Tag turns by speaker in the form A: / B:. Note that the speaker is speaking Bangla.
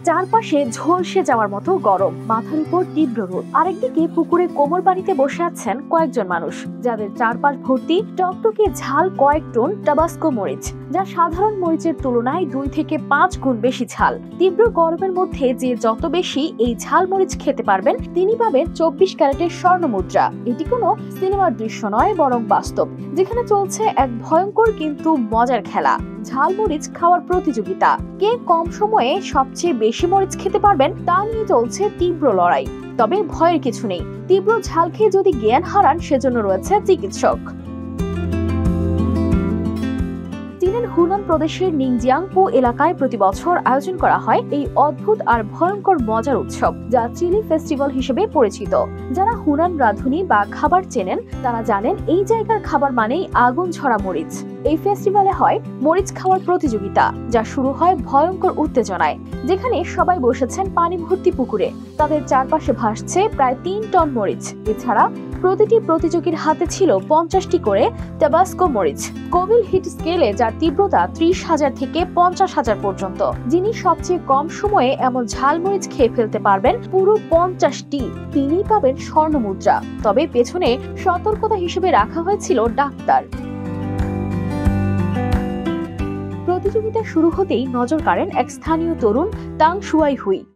A: চারপাশে ঝলসে যাওয়ার মতো গরম, মাথার উপর তীব্র রোদ। আরেকদিকে পুকুরে কোমর পানিতে বসে আছেন কয়েকজন মানুষ, যাদের চারপাশ ভর্তি টকটকে ঝাল কয়েক টন টাবাস্কো মরিচ, যা সাধারণ মরিচের তুলনায় 2 থেকে 5 গুণ বেশি ঝাল। তীব্র গরমের মধ্যে যে যত বেশি এই ঝাল মরিচ খেতে পারবেন, তিনি পাবেন 24 ক্যারেটের স্বর্ণ মুদ্রা। এটি কোনো সিনেমার দৃশ্য নয়, বরং বাস্তব, যেখানে চলছে এক ভয়ঙ্কর কিন্তু মজার খেলা, ঝাল মরিচ খাওয়ার প্রতিযোগিতা। কে কম সময়ে সবচেয়ে বেশি মরিচ খেতে পারবেন তা নিয়ে চলছে তীব্র লড়াই। তবে ভয়ের কিছু নেই, তীব্র ঝাল খেয়ে যদি জ্ঞান হারান, সেজন্য রয়েছে চিকিৎসক। চীনের হুনান প্রদেশের নিংজিয়াংপো এলাকায় প্রতি বছর আয়োজন করা হয় এই অদ্ভুত আর ভয়ঙ্কর মজার উৎসব, যা চিলি ফেস্টিভ্যাল হিসেবে পরিচিত। যারা হুনান রাঁধুনি বা খাবার চেনেন, তারা জানেন এই জায়গার খাবার মানেই আগুন ঝরা মরিচ। এই ফেস্টিভ্যালে হয় মরিচ খাওয়ার প্রতিযোগিতা, যা শুরু হয় ভয়ঙ্কর উত্তেজনায়, যেখানে সবাই বসেছেন পানি ভর্তি পুকুরে। তাদের চারপাশে ভাসছে প্রায় 3 টন মরিচ। এছাড়া প্রতিটি প্রতিযোগীর হাতে ছিল 50টি করে টাবাস্কো মরিচ, কোভিল হিট স্কেলে, যার তীব্রতা 30,000 থেকে 50,000 পর্যন্ত। যিনি সবচেয়ে কম সময়ে এমন ঝাল মরিচ খেয়ে ফেলতে পারবেন পুরো 50টি, তিনি পাবেন স্বর্ণ মুদ্রা। তবে পেছনে সতর্কতা হিসেবে রাখা হয়েছিল ডাক্তার। প্রতিযোগিতা শুরু হতেই নজর কাড়েন এক স্থানীয় তরুণ, তাং শুয়াই হুই।